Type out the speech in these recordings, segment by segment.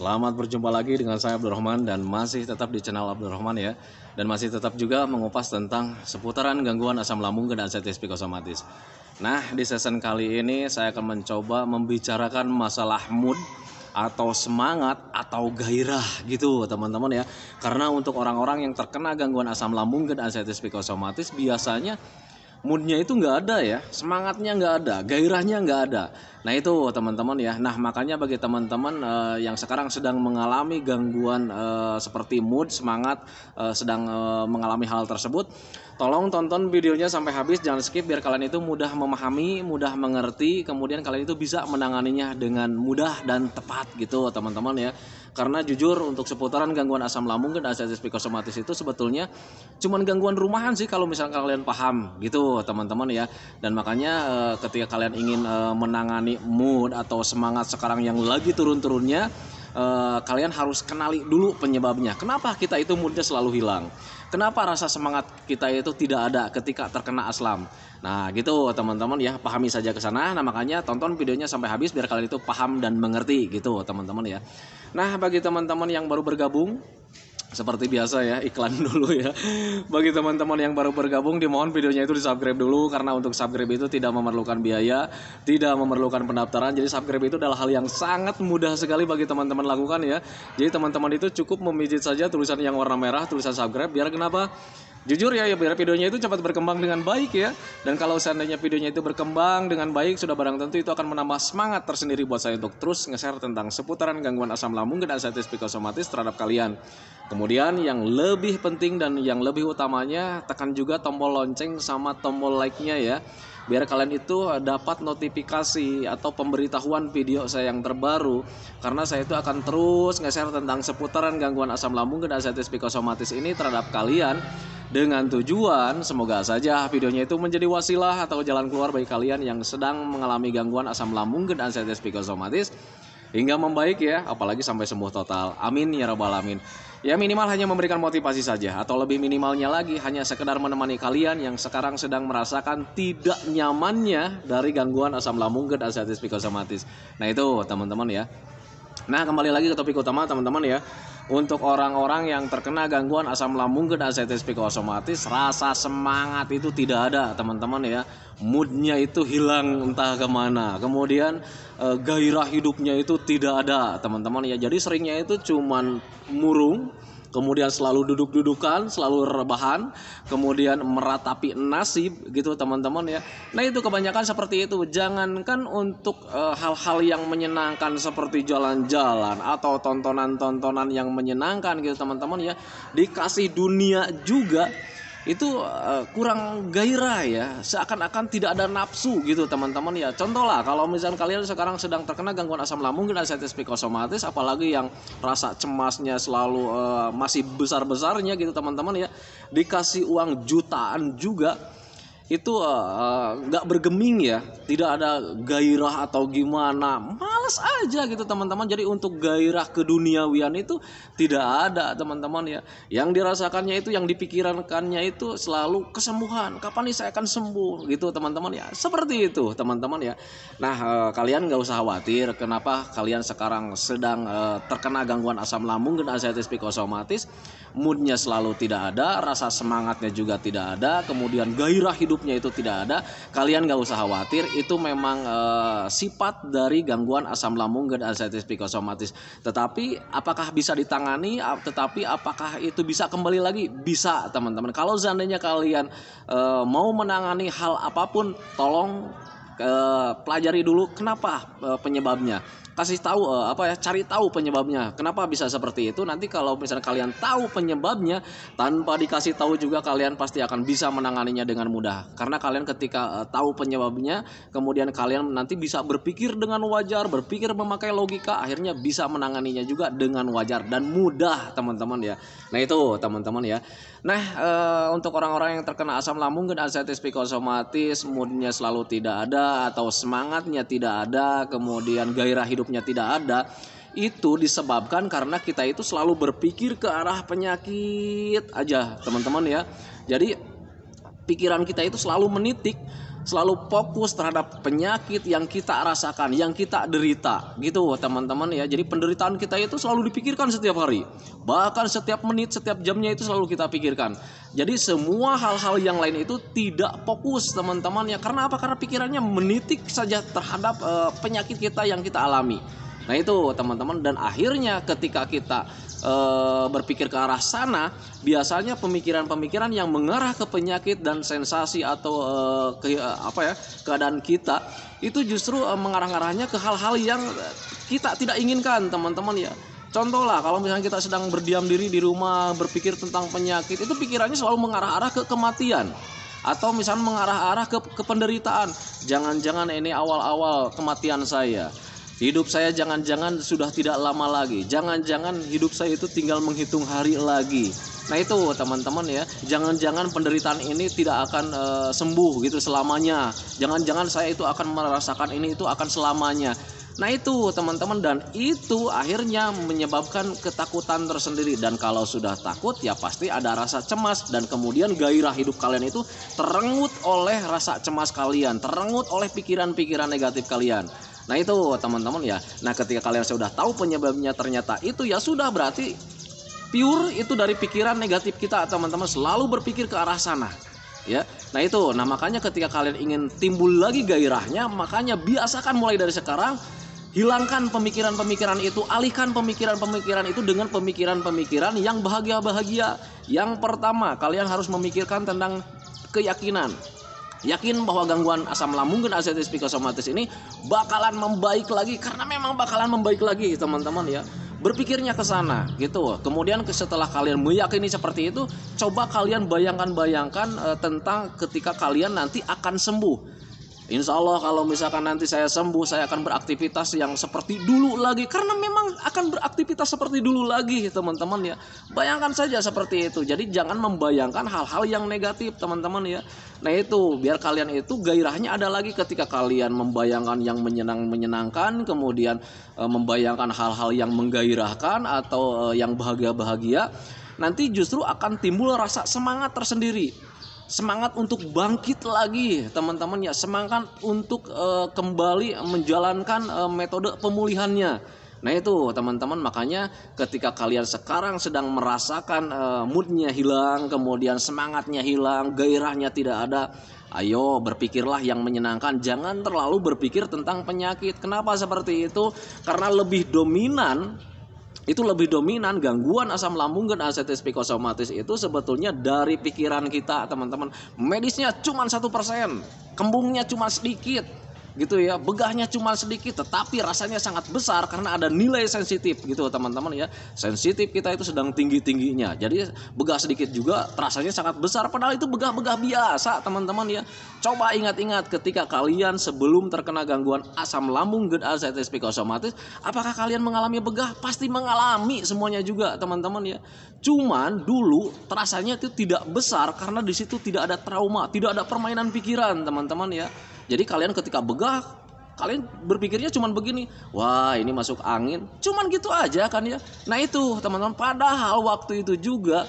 Selamat berjumpa lagi dengan saya Abdurrahman dan masih tetap di channel Abdurrahman ya. Dan masih tetap juga mengupas tentang seputaran gangguan asam lambung dan anxiety psikosomatis. Nah, di season kali ini saya akan mencoba membicarakan masalah mood atau semangat atau gairah gitu teman-teman ya. Karena untuk orang-orang yang terkena gangguan asam lambung dan anxiety psikosomatis biasanya moodnya itu nggak ada ya, semangatnya nggak ada, gairahnya nggak ada. Nah itu teman-teman ya. Nah makanya bagi teman-teman yang sekarang sedang mengalami gangguan seperti mood, semangat, sedang mengalami hal tersebut, tolong tonton videonya sampai habis, jangan skip biar kalian itu mudah memahami, mudah mengerti, kemudian kalian itu bisa menanganinya dengan mudah dan tepat gitu teman-teman ya. Karena jujur untuk seputaran gangguan asam lambung dan anxiety psikosomatis itu sebetulnya cuman gangguan rumahan sih kalau misalnya kalian paham gitu teman-teman ya. Dan makanya ketika kalian ingin menangani mood atau semangat sekarang yang lagi turun-turunnya, kalian harus kenali dulu penyebabnya. Kenapa kita itu moodnya selalu hilang? Kenapa rasa semangat kita itu tidak ada ketika terkena asam? Nah gitu teman-teman ya, pahami saja ke sana. Nah makanya tonton videonya sampai habis biar kalian itu paham dan mengerti gitu teman-teman ya. Nah bagi teman-teman yang baru bergabung, seperti biasa ya, iklan dulu ya. Bagi teman-teman yang baru bergabung, dimohon videonya itu di subscribe dulu. Karena untuk subscribe itu tidak memerlukan biaya, tidak memerlukan pendaftaran. Jadi subscribe itu adalah hal yang sangat mudah sekali bagi teman-teman lakukan ya. Jadi teman-teman itu cukup memijit saja tulisan yang warna merah, tulisan subscribe. Biar kenapa? Jujur ya, biar videonya itu cepat berkembang dengan baik ya. Dan kalau seandainya videonya itu berkembang dengan baik, sudah barang tentu itu akan menambah semangat tersendiri buat saya untuk terus nge-share tentang seputaran gangguan asam lambung dan anxiety psikosomatis terhadap kalian. Kemudian yang lebih penting dan yang lebih utamanya, tekan juga tombol lonceng sama tombol like-nya ya. Biar kalian itu dapat notifikasi atau pemberitahuan video saya yang terbaru. Karena saya itu akan terus nge-share tentang seputaran gangguan asam lambung dan anxiety psikosomatis ini terhadap kalian, dengan tujuan semoga saja videonya itu menjadi wasilah atau jalan keluar bagi kalian yang sedang mengalami gangguan asam lambung dan anxiety psikosomatis hingga membaik ya, apalagi sampai sembuh total. Amin ya rabbal alamin. Ya minimal hanya memberikan motivasi saja, atau lebih minimalnya lagi hanya sekedar menemani kalian yang sekarang sedang merasakan tidak nyamannya dari gangguan asam lambung dan anxiety psikosomatis. Nah itu teman-teman ya. Nah kembali lagi ke topik utama teman-teman ya. Untuk orang-orang yang terkena gangguan asam lambung dan anxiety psikosomatis, rasa semangat itu tidak ada teman-teman ya. Moodnya itu hilang entah kemana. Kemudian gairah hidupnya itu tidak ada teman-teman ya. Jadi seringnya itu cuman murung, kemudian selalu duduk-dudukan, selalu rebahan, kemudian meratapi nasib gitu teman-teman ya. Nah itu kebanyakan seperti itu. Jangankan untuk hal-hal yang menyenangkan seperti jalan-jalan atau tontonan-tontonan yang menyenangkan gitu teman-teman ya, dikasih dunia juga itu kurang gairah ya, seakan-akan tidak ada nafsu gitu teman-teman ya. Contoh lah kalau misalnya kalian sekarang sedang terkena gangguan asam lambung dan anxiety psikosomatis, apalagi yang rasa cemasnya selalu masih besar-besarnya gitu teman-teman ya, dikasih uang jutaan juga itu nggak bergeming ya, tidak ada gairah atau gimana, males aja gitu teman-teman. Jadi untuk gairah keduniawian itu tidak ada teman-teman ya. Yang dirasakannya itu, yang dipikirkannya itu selalu kesembuhan, kapan nih saya akan sembuh gitu teman-teman ya, seperti itu teman-teman ya. Nah kalian nggak usah khawatir kenapa kalian sekarang sedang terkena gangguan asam lambung dan anxiety psikosomatis. Moodnya selalu tidak ada, rasa semangatnya juga tidak ada, kemudian gairah hidupnya itu tidak ada. Kalian gak usah khawatir, itu memang sifat dari gangguan asam lambung dan anxiety psikosomatis. Tetapi apakah bisa ditangani? Tetapi apakah itu bisa kembali lagi? Bisa teman-teman. Kalau seandainya kalian mau menangani hal apapun, tolong pelajari dulu kenapa penyebabnya. Kasih tahu cari tahu penyebabnya kenapa bisa seperti itu. Nanti kalau misalnya kalian tahu penyebabnya, tanpa dikasih tahu juga kalian pasti akan bisa menanganinya dengan mudah. Karena kalian ketika tahu penyebabnya, kemudian kalian nanti bisa berpikir dengan wajar, berpikir memakai logika, akhirnya bisa menanganinya juga dengan wajar dan mudah teman-teman ya. Nah itu teman-teman ya. Nah untuk orang-orang yang terkena asam lambung dan anxiety psikosomatis, moodnya selalu tidak ada atau semangatnya tidak ada, kemudian gairah hidupnya tidak ada, itu disebabkan karena kita itu selalu berpikir ke arah penyakit aja teman-teman ya. Jadi pikiran kita itu selalu menitik selalu fokus terhadap penyakit yang kita rasakan, yang kita derita, gitu teman-teman ya. Jadi penderitaan kita itu selalu dipikirkan setiap hari, bahkan setiap menit, setiap jamnya itu selalu kita pikirkan. Jadi semua hal-hal yang lain itu tidak fokus teman-teman ya. Karena apa? Karena pikirannya menitik saja terhadap penyakit kita yang kita alami. Nah itu teman-teman, dan akhirnya ketika kita berpikir ke arah sana, biasanya pemikiran-pemikiran yang mengarah ke penyakit dan sensasi atau keadaan kita itu justru mengarah-arahnya ke hal-hal yang kita tidak inginkan teman-teman ya. Contoh lah, kalau misalnya kita sedang berdiam diri di rumah berpikir tentang penyakit, itu pikirannya selalu mengarah-arah ke kematian. Atau misalnya mengarah-arah ke penderitaan. Jangan-jangan ini awal-awal kematian saya. Hidup saya jangan-jangan sudah tidak lama lagi. Jangan-jangan hidup saya itu tinggal menghitung hari lagi. Nah itu teman-teman ya. Jangan-jangan penderitaan ini tidak akan sembuh gitu selamanya. Jangan-jangan saya itu akan merasakan ini itu akan selamanya. Nah itu teman-teman, dan itu akhirnya menyebabkan ketakutan tersendiri. Dan kalau sudah takut ya pasti ada rasa cemas. Dan kemudian gairah hidup kalian itu terenggut oleh rasa cemas kalian, terenggut oleh pikiran-pikiran negatif kalian. Nah itu teman-teman ya. Nah ketika kalian sudah tahu penyebabnya ternyata itu, ya sudah, berarti pure itu dari pikiran negatif kita teman-teman, selalu berpikir ke arah sana ya. Nah itu, nah makanya ketika kalian ingin timbul lagi gairahnya, makanya biasakan mulai dari sekarang, hilangkan pemikiran-pemikiran itu, alihkan pemikiran-pemikiran itu dengan pemikiran-pemikiran yang bahagia-bahagia. Yang pertama, kalian harus memikirkan tentang keyakinan. Yakin bahwa gangguan asam lambung dan arteritis psikosomatis ini bakalan membaik lagi, karena memang bakalan membaik lagi teman-teman ya. Berpikirnya ke sana gitu. Kemudian setelah kalian meyakini seperti itu, coba kalian bayangkan tentang ketika kalian nanti akan sembuh. Insya Allah kalau misalkan nanti saya sembuh, saya akan beraktivitas yang seperti dulu lagi. Karena memang akan beraktivitas seperti dulu lagi teman-teman ya. Bayangkan saja seperti itu. Jadi jangan membayangkan hal-hal yang negatif teman-teman ya. Nah itu, biar kalian itu gairahnya ada lagi ketika kalian membayangkan yang menyenangkan, kemudian membayangkan hal-hal yang menggairahkan atau yang bahagia-bahagia. Nanti justru akan timbul rasa semangat tersendiri. Semangat untuk bangkit lagi teman-teman ya, semangat untuk kembali menjalankan metode pemulihannya. Nah itu teman-teman, makanya ketika kalian sekarang sedang merasakan moodnya hilang, kemudian semangatnya hilang, gairahnya tidak ada, ayo berpikirlah yang menyenangkan. Jangan terlalu berpikir tentang penyakit. Kenapa seperti itu? Karena lebih dominan gangguan asam lambung dan arteritis psikosomatis itu sebetulnya dari pikiran kita teman-teman. Medisnya cuma 1%, kembungnya cuma sedikit gitu ya, begahnya cuma sedikit, tetapi rasanya sangat besar karena ada nilai sensitif gitu teman-teman ya. Sensitif kita itu sedang tinggi-tingginya, jadi begah sedikit juga rasanya sangat besar, padahal itu begah-begah biasa teman-teman ya. Coba ingat-ingat ketika kalian sebelum terkena gangguan asam lambung dan arteritis psikosomatis, apakah kalian mengalami begah? Pasti mengalami semuanya juga teman-teman ya. Cuman dulu terasanya itu tidak besar karena di situ tidak ada trauma, tidak ada permainan pikiran teman-teman ya. Jadi kalian ketika begah, kalian berpikirnya cuman begini, wah ini masuk angin, cuman gitu aja kan ya. Nah itu teman-teman, padahal waktu itu juga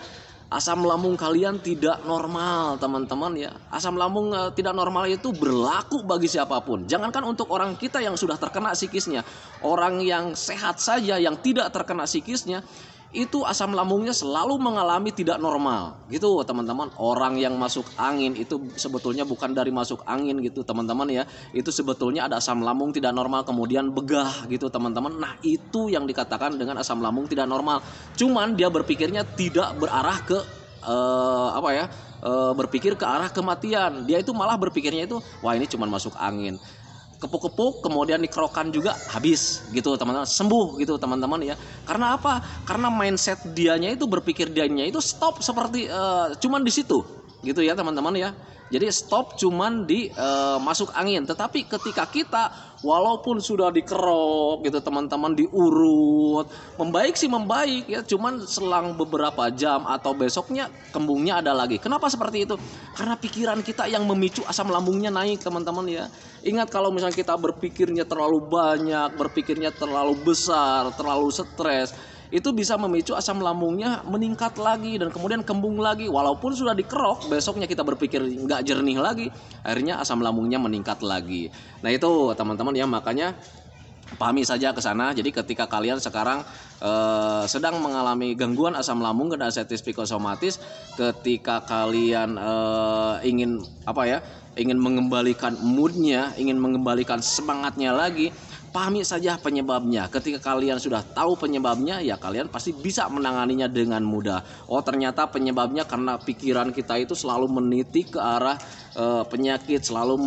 asam lambung kalian tidak normal teman-teman ya. Asam lambung tidak normal itu berlaku bagi siapapun. Jangankan untuk orang kita yang sudah terkena psikisnya, orang yang sehat saja yang tidak terkena psikisnya, itu asam lambungnya selalu mengalami tidak normal gitu teman-teman. Orang yang masuk angin itu sebetulnya bukan dari masuk angin gitu teman-teman ya, itu sebetulnya ada asam lambung tidak normal kemudian begah gitu teman-teman. Nah itu yang dikatakan dengan asam lambung tidak normal. Cuman dia berpikirnya tidak berarah ke berpikir ke arah kematian. Dia itu malah berpikirnya itu, wah ini cuma masuk angin, kepuk-kepuk kemudian dikerokan juga habis gitu teman-teman, sembuh gitu teman-teman ya. Karena apa? Karena mindset dianya itu, berpikir dianya itu stop seperti cuman di situ gitu ya teman-teman ya. Jadi stop cuman di masuk angin. Tetapi ketika kita walaupun sudah dikerok gitu teman-teman, diurut, membaik sih membaik ya, cuman selang beberapa jam atau besoknya kembungnya ada lagi. Kenapa seperti itu? Karena pikiran kita yang memicu asam lambungnya naik teman-teman ya. Ingat, kalau misalnya kita berpikirnya terlalu banyak, berpikirnya terlalu besar, terlalu stres, itu bisa memicu asam lambungnya meningkat lagi dan kemudian kembung lagi. Walaupun sudah dikerok, besoknya kita berpikir nggak jernih lagi, akhirnya asam lambungnya meningkat lagi. Nah itu teman-teman ya, makanya pahami saja ke sana. Jadi ketika kalian sekarang sedang mengalami gangguan asam lambung dan ascites psikosomatis, ketika kalian ingin ingin mengembalikan moodnya, ingin mengembalikan semangatnya lagi, pahami saja penyebabnya. Ketika kalian sudah tahu penyebabnya, ya kalian pasti bisa menanganinya dengan mudah. Oh ternyata penyebabnya karena pikiran kita itu selalu meniti ke arah penyakit, selalu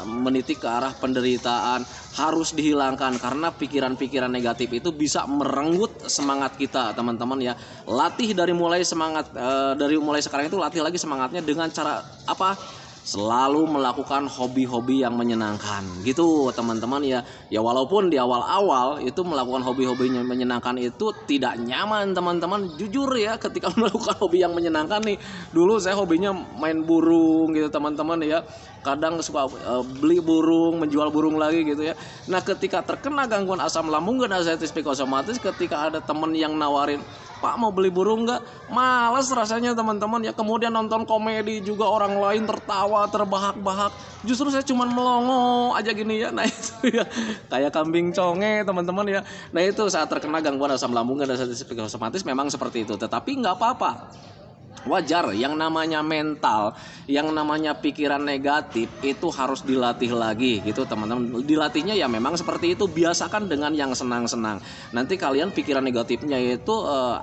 meniti ke arah penderitaan. Harus dihilangkan karena pikiran-pikiran negatif itu bisa merenggut semangat kita, teman-teman ya. Latih dari mulai semangat, dari mulai sekarang itu latih lagi semangatnya dengan cara apa? Selalu melakukan hobi-hobi yang menyenangkan gitu teman-teman ya. Ya walaupun di awal-awal itu melakukan hobi-hobi yang menyenangkan itu tidak nyaman teman-teman, jujur ya. Ketika melakukan hobi yang menyenangkan nih, dulu saya hobinya main burung gitu teman-teman ya, kadang suka beli burung, menjual burung lagi gitu ya. Nah ketika terkena gangguan asam lambung dan ascites psikosomatis, ketika ada teman yang nawarin, Pak mau beli burung nggak? Malas rasanya teman-teman ya. Kemudian nonton komedi juga orang lain tertawa terbahak-bahak, justru saya cuma melongo aja gini ya. Nah itu ya kayak kambing conge teman-teman ya. Nah itu saat terkena gangguan asam lambung dan ascites psikosomatis memang seperti itu. Tetapi nggak apa-apa, wajar. Yang namanya mental, yang namanya pikiran negatif itu harus dilatih lagi gitu teman-teman. Dilatihnya ya memang seperti itu, biasakan dengan yang senang-senang. Nanti kalian pikiran negatifnya itu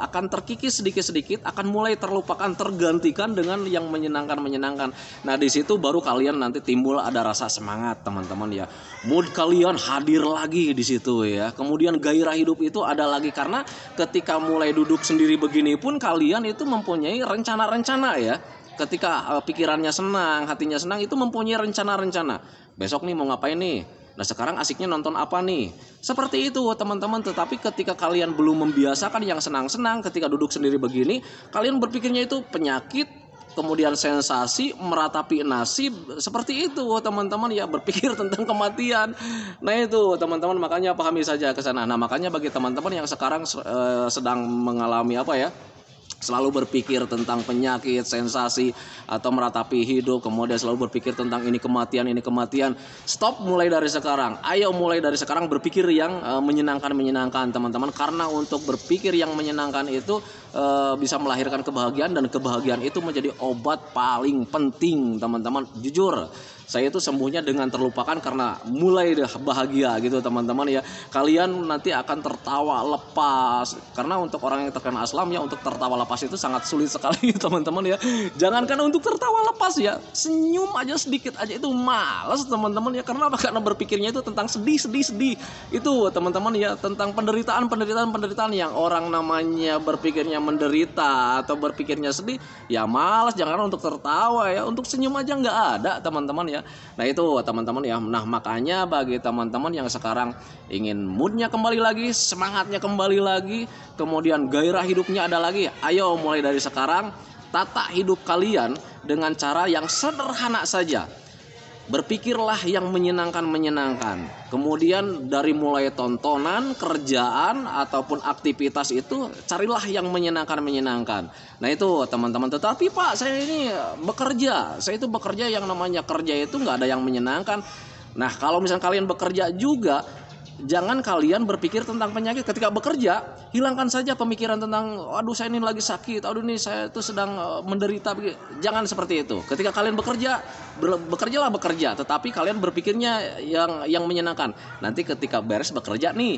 akan terkikis sedikit-sedikit, akan mulai terlupakan, tergantikan dengan yang menyenangkan-menyenangkan. Nah di situ baru kalian nanti timbul ada rasa semangat teman-teman ya. Mood kalian hadir lagi di situ ya. Kemudian gairah hidup itu ada lagi, karena ketika mulai duduk sendiri begini pun kalian itu mempunyai rencana-rencana ya. Ketika pikirannya senang, hatinya senang, itu mempunyai rencana-rencana. Besok nih mau ngapain nih? Nah sekarang asiknya nonton apa nih? Seperti itu teman-teman. Tetapi ketika kalian belum membiasakan yang senang-senang, ketika duduk sendiri begini, kalian berpikirnya itu penyakit, kemudian sensasi, meratapi nasib, seperti itu teman-teman ya, berpikir tentang kematian. Nah itu teman-teman, makanya pahami saja ke sana. Nah makanya bagi teman-teman yang sekarang sedang mengalami selalu berpikir tentang penyakit, sensasi, atau meratapi hidup, kemudian selalu berpikir tentang ini kematian, stop mulai dari sekarang. Ayo mulai dari sekarang berpikir yang menyenangkan teman-teman, karena untuk berpikir yang menyenangkan itu bisa melahirkan kebahagiaan, dan kebahagiaan itu menjadi obat paling penting teman-teman. Jujur, saya itu sembuhnya dengan terlupakan karena mulai bahagia gitu teman-teman ya. Kalian nanti akan tertawa lepas, karena untuk orang yang terkena aslam ya, untuk tertawa lepas itu sangat sulit sekali teman-teman ya. Jangankan untuk tertawa lepas ya, senyum aja sedikit aja itu malas teman-teman ya. Karena apa? Karena berpikirnya itu tentang sedih itu teman-teman ya, tentang penderitaan yang orang namanya berpikirnya menderita atau berpikirnya sedih ya malas. Jangan untuk tertawa ya, untuk senyum aja nggak ada teman-teman ya. Nah itu teman-teman ya. Nah makanya bagi teman-teman yang sekarang ingin moodnya kembali lagi, semangatnya kembali lagi, kemudian gairah hidupnya ada lagi, ayo mulai dari sekarang tata hidup kalian dengan cara yang sederhana saja. Berpikirlah yang menyenangkan. Kemudian dari mulai tontonan, kerjaan, ataupun aktivitas itu carilah yang menyenangkan. Nah itu teman-teman. Tetapi Pak, saya ini bekerja. Saya itu bekerja, yang namanya kerja itu nggak ada yang menyenangkan. Nah kalau misalnya kalian bekerja juga, jangan kalian berpikir tentang penyakit. Ketika bekerja, hilangkan saja pemikiran tentang aduh saya ini lagi sakit, aduh ini saya itu sedang menderita. Jangan seperti itu. Ketika kalian bekerjalah bekerja, tetapi kalian berpikirnya yang menyenangkan. Nanti ketika beres bekerja nih,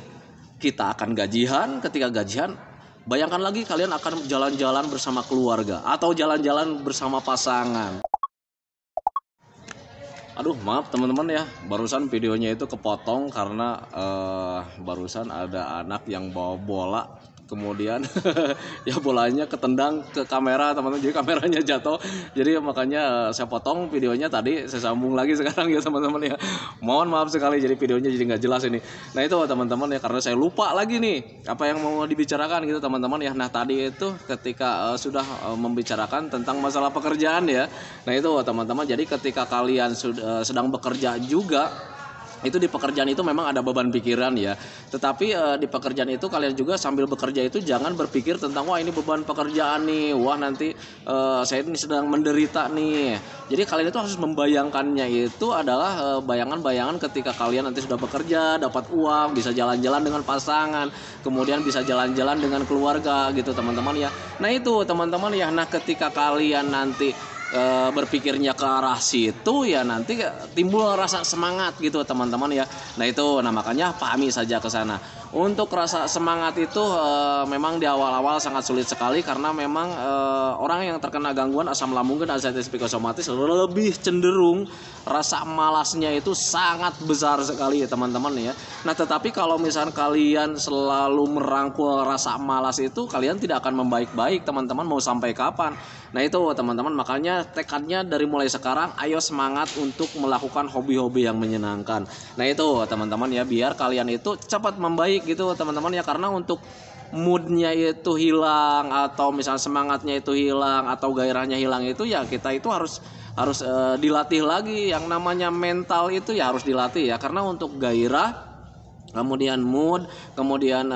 kita akan gajian. Ketika gajian, bayangkan lagi kalian akan jalan-jalan bersama keluarga atau jalan-jalan bersama pasangan. Aduh maaf teman-teman ya, barusan videonya itu kepotong karena barusan ada anak yang bawa bola, kemudian ya bolanya ketendang ke kamera teman-teman, jadi kameranya jatuh. Jadi makanya saya potong videonya tadi, saya sambung lagi sekarang ya teman-teman ya. Mohon maaf sekali, jadi videonya jadi nggak jelas ini. Nah itu teman-teman ya, karena saya lupa lagi nih apa yang mau dibicarakan gitu teman-teman ya. Nah tadi itu ketika sudah membicarakan tentang masalah pekerjaan ya. Nah itu teman-teman, jadi ketika kalian sedang bekerja juga, itu di pekerjaan itu memang ada beban pikiran ya. Tetapi di pekerjaan itu kalian juga sambil bekerja itu jangan berpikir tentang wah ini beban pekerjaan nih, wah nanti saya ini sedang menderita nih. Jadi kalian itu harus membayangkannya itu adalah bayangan-bayangan ketika kalian nanti sudah bekerja, dapat uang, bisa jalan-jalan dengan pasangan, kemudian bisa jalan-jalan dengan keluarga gitu teman-teman ya. Nah itu teman-teman ya, nah ketika kalian nanti berpikirnya ke arah situ ya nanti timbul rasa semangat gitu teman-teman ya. Nah itu, nah makanya pahami saja ke sana. Untuk rasa semangat itu memang di awal-awal sangat sulit sekali karena memang orang yang terkena gangguan asam lambung dan anxiety psikosomatis lebih cenderung rasa malasnya itu sangat besar sekali ya teman-teman ya. Nah tetapi kalau misalnya kalian selalu merangkul rasa malas itu, kalian tidak akan membaik-baik teman-teman, mau sampai kapan. Nah itu teman-teman, makanya tekadnya dari mulai sekarang ayo semangat untuk melakukan hobi-hobi yang menyenangkan. Nah itu teman-teman ya, biar kalian itu cepat membaik gitu teman-teman ya. Karena untuk moodnya itu hilang atau misalnya semangatnya itu hilang atau gairahnya hilang itu ya kita itu harus dilatih lagi. Yang namanya mental itu ya harus dilatih ya. Karena untuk gairah, kemudian mood, kemudian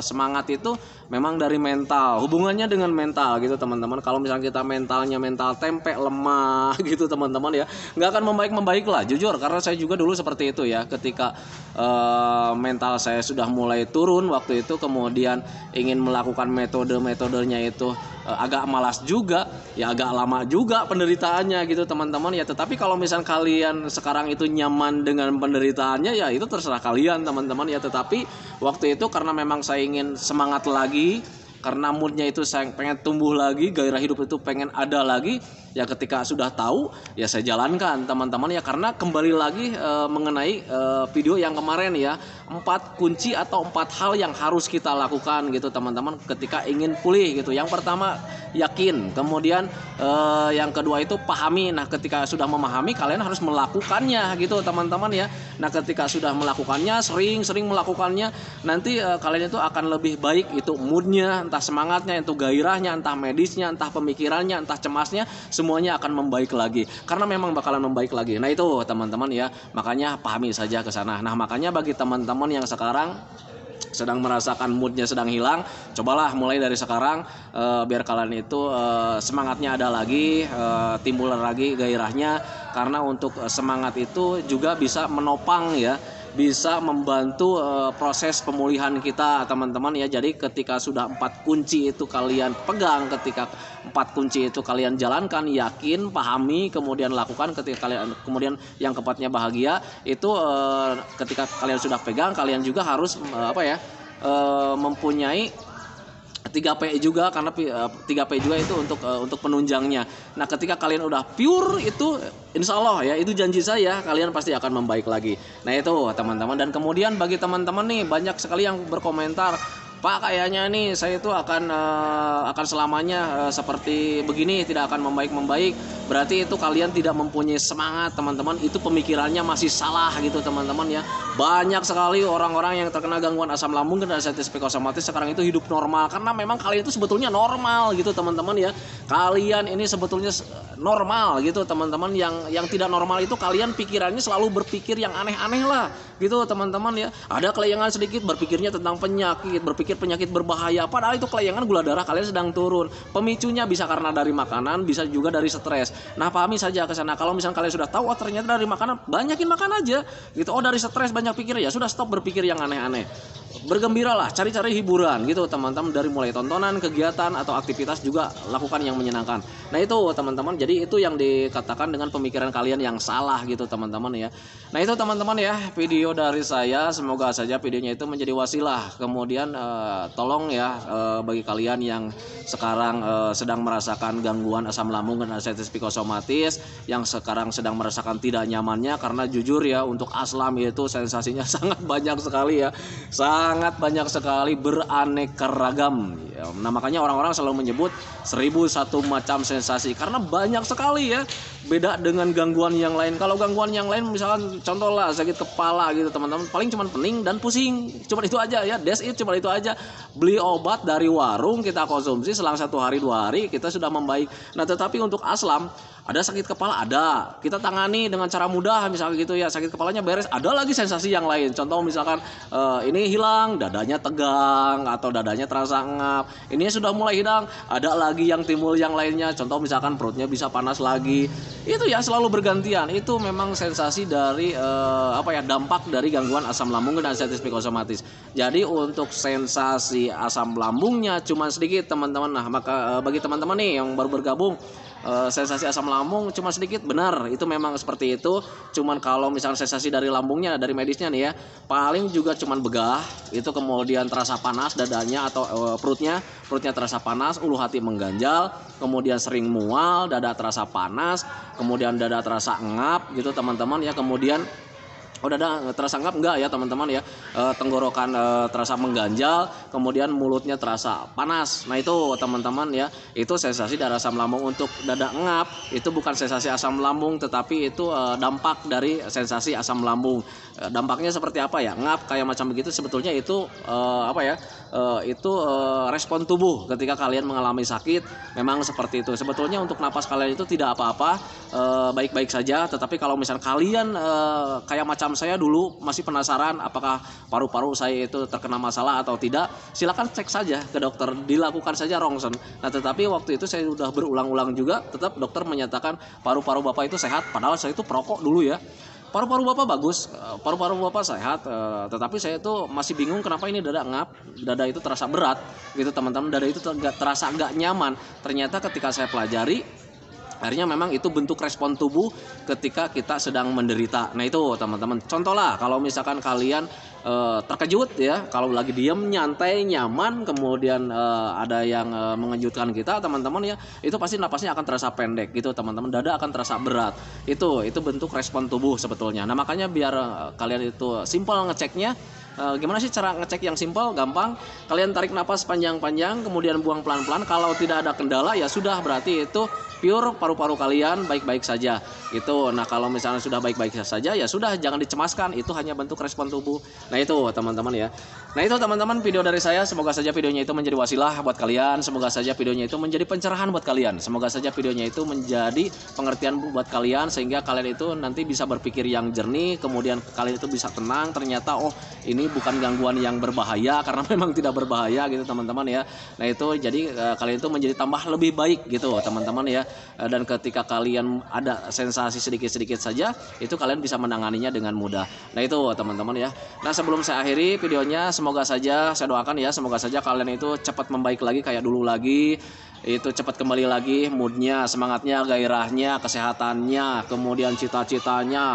semangat itu memang dari mental, hubungannya dengan mental gitu teman-teman. Kalau misalnya kita mentalnya mental tempe, lemah gitu teman-teman ya, nggak akan membaik lah, jujur. Karena saya juga dulu seperti itu ya, ketika mental saya sudah mulai turun waktu itu, kemudian ingin melakukan metodenya itu agak malas juga, ya agak lama juga penderitaannya gitu teman-teman ya. Tetapi kalau misalnya kalian sekarang itu nyaman dengan penderitaannya ya itu terserah kalian teman-teman ya. Tetapi waktu itu karena memang saya ingin semangat lagi, karena moodnya itu saya pengen tumbuh lagi, gairah hidup itu pengen ada lagi ya. Ketika sudah tahu ya saya jalankan teman-teman ya. Karena kembali lagi mengenai video yang kemarin ya, 4 kunci atau 4 hal yang harus kita lakukan gitu teman-teman ketika ingin pulih gitu. Yang pertama yakin, kemudian yang kedua itu pahami. Nah ketika sudah memahami, kalian harus melakukannya gitu teman-teman ya. Nah ketika sudah melakukannya, sering melakukannya, nanti kalian itu akan lebih baik, itu moodnya, entah semangatnya, itu gairahnya, entah medisnya, entah pemikirannya, entah cemasnya, semuanya akan membaik lagi. Karena memang bakalan membaik lagi. Nah itu teman-teman ya, makanya pahami saja ke sana. Nah makanya bagi teman-teman yang sekarang sedang merasakan moodnya sedang hilang, cobalah mulai dari sekarang biar kalian itu semangatnya ada lagi, timbul lagi gairahnya. Karena untuk semangat itu juga bisa menopang ya, bisa membantu proses pemulihan kita teman-teman ya. Jadi ketika sudah 4 kunci itu kalian pegang, ketika 4 kunci itu kalian jalankan, yakin, pahami, kemudian lakukan, ketika kalian kemudian yang keempatnya bahagia itu ketika kalian sudah pegang, kalian juga harus mempunyai 3P juga, karena 3P juga itu untuk penunjangnya. Nah ketika kalian udah pure itu, insya Allah ya, itu janji saya, kalian pasti akan membaik lagi. Nah itu teman-teman. Dan kemudian bagi teman-teman nih, banyak sekali yang berkomentar, Pak kayaknya nih saya itu akan selamanya seperti begini, tidak akan membaik. Berarti itu kalian tidak mempunyai semangat teman-teman. Itu pemikirannya masih salah gitu teman-teman ya. Banyak sekali orang-orang yang terkena gangguan asam lambung dan anxiety psikosomatis sekarang itu hidup normal, karena memang kalian itu sebetulnya normal gitu teman-teman ya. Kalian ini sebetulnya normal gitu teman-teman. Yang tidak normal itu kalian pikirannya selalu berpikir yang aneh-aneh lah gitu teman-teman ya. Ada kelayangan sedikit berpikirnya tentang penyakit, berpikir penyakit berbahaya, padahal itu kelayangan gula darah kalian sedang turun. Pemicunya bisa karena dari makanan, bisa juga dari stres. Nah pahami saja ke sana. Kalau misalnya kalian sudah tahu ternyata dari makanan, banyakin makan aja gitu. Dari stres banyak pikir, ya sudah stop berpikir yang aneh-aneh. Bergembiralah, cari-cari hiburan gitu teman-teman. Dari mulai tontonan, kegiatan atau aktivitas juga lakukan yang menyenangkan. Nah itu teman-teman, jadi itu yang dikatakan dengan pemikiran kalian yang salah gitu teman-teman ya. Nah itu teman-teman ya, video dari saya, semoga saja videonya itu menjadi wasilah. Kemudian tolong ya bagi kalian yang sekarang sedang merasakan gangguan asam lambung dan anxiety psikosomatis, yang sekarang sedang merasakan tidak nyamannya, karena jujur ya untuk aslam itu sensasinya sangat banyak sekali ya, sangat banyak sekali, beraneka ragam Nah makanya orang-orang selalu menyebut 1001 macam sensasi karena banyak sekali ya, beda dengan gangguan yang lain. Kalau gangguan yang lain misalkan contoh lah sakit kepala gitu teman-teman, paling cuma pening dan pusing, cuma itu aja ya, that's it, cuma itu aja. Beli obat dari warung kita konsumsi selang 1 hari 2 hari kita sudah membaik. Nah tetapi untuk aslam, ada sakit kepala, ada kita tangani dengan cara mudah misalnya gitu ya, sakit kepalanya beres, ada lagi sensasi yang lain. Contoh misalkan ini hilang, dadanya tegang atau dadanya terasa ngap, ini sudah mulai hilang, ada lagi yang timbul yang lainnya. Contoh misalkan perutnya bisa panas lagi, itu ya selalu bergantian. Itu memang sensasi dari dampak dari gangguan asam lambung dan anestesi psikosomatis. Jadi untuk sensasi asam lambungnya cuma sedikit teman-teman. Nah maka bagi teman-teman nih yang baru bergabung, sensasi asam lambung cuma sedikit, benar itu memang seperti itu. Cuman kalau misalnya sensasi dari lambungnya, dari medisnya nih ya, paling juga cuman begah itu, kemudian terasa panas dadanya atau perutnya terasa panas, ulu hati mengganjal, kemudian sering mual, dada terasa panas, kemudian dada terasa engap gitu teman-teman ya. Kemudian dada terasa ngap enggak ya teman-teman ya, tenggorokan terasa mengganjal, kemudian mulutnya terasa panas. Nah itu teman-teman ya, itu sensasi dari asam lambung. Untuk dada ngap itu bukan sensasi asam lambung, tetapi itu dampak dari sensasi asam lambung. Dampaknya seperti apa ya, ngap kayak macam begitu, sebetulnya itu respon tubuh ketika kalian mengalami sakit, memang seperti itu. Sebetulnya untuk napas kalian itu tidak apa-apa, baik-baik saja. Tetapi kalau misalnya kalian kayak macam saya dulu masih penasaran apakah paru-paru saya itu terkena masalah atau tidak, silakan cek saja ke dokter, dilakukan saja rongsen. Nah tetapi waktu itu saya sudah berulang-ulang juga, tetap dokter menyatakan paru-paru bapak itu sehat, padahal saya itu perokok dulu ya. Paru-paru bapak bagus, paru-paru bapak sehat, tetapi saya itu masih bingung kenapa ini dada ngap, dada itu terasa berat gitu teman-teman, dada itu terasa agak nyaman. Ternyata ketika saya pelajari, akhirnya memang itu bentuk respon tubuh ketika kita sedang menderita. Nah itu teman-teman, contoh lah kalau misalkan kalian terkejut ya, kalau lagi diem nyantai nyaman, kemudian ada yang mengejutkan kita teman-teman ya, itu pasti napasnya akan terasa pendek gitu teman-teman, dada akan terasa berat. Itu bentuk respon tubuh sebetulnya. Nah makanya biar kalian itu simpel ngeceknya. Gimana sih cara ngecek yang simpel, gampang, kalian tarik napas panjang-panjang kemudian buang pelan-pelan. Kalau tidak ada kendala ya sudah, berarti itu pure paru-paru kalian baik-baik saja gitu. Nah kalau misalnya sudah baik-baik saja ya sudah, jangan dicemaskan, itu hanya bentuk respon tubuh. Nah itu teman-teman ya. Nah itu teman-teman video dari saya, semoga saja videonya itu menjadi wasilah buat kalian, semoga saja videonya itu menjadi pencerahan buat kalian, semoga saja videonya itu menjadi pengertian buat kalian, sehingga kalian itu nanti bisa berpikir yang jernih, kemudian kalian itu bisa tenang, ternyata oh ini bukan gangguan yang berbahaya, karena memang tidak berbahaya gitu teman-teman ya. Nah itu jadi kalian itu menjadi tambah lebih baik gitu teman-teman ya. Dan ketika kalian ada sensasi sedikit-sedikit saja, itu kalian bisa menanganinya dengan mudah. Nah itu teman-teman ya. Nah sebelum saya akhiri videonya, semoga saja saya doakan ya, semoga saja kalian itu cepat membaik lagi kayak dulu lagi, itu cepat kembali lagi moodnya, semangatnya, gairahnya, kesehatannya, kemudian cita-citanya,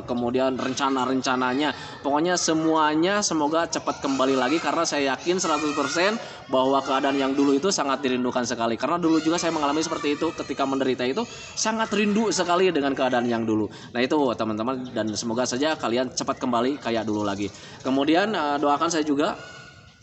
kemudian rencana-rencananya, pokoknya semuanya semoga cepat kembali lagi, karena saya yakin 100% bahwa keadaan yang dulu itu sangat dirindukan sekali. Karena dulu juga saya mengalami seperti itu, ketika menderita itu sangat rindu sekali dengan keadaan yang dulu. Nah itu teman-teman, dan semoga saja kalian cepat kembali kayak dulu lagi. Kemudian doakan saya juga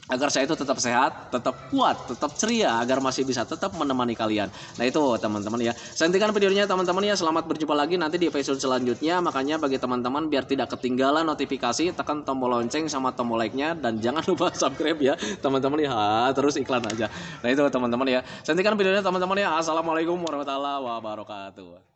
agar saya itu tetap sehat, tetap kuat, tetap ceria, agar masih bisa tetap menemani kalian. Nah itu teman-teman ya. Saya hentikan videonya teman-teman ya. Selamat berjumpa lagi nanti di episode selanjutnya. Makanya bagi teman-teman biar tidak ketinggalan notifikasi, tekan tombol lonceng sama tombol like-nya, dan jangan lupa subscribe ya teman-teman ya. Terus iklan aja. Nah itu teman-teman ya. Saya hentikan videonya teman-teman ya. Assalamualaikum warahmatullahi wabarakatuh.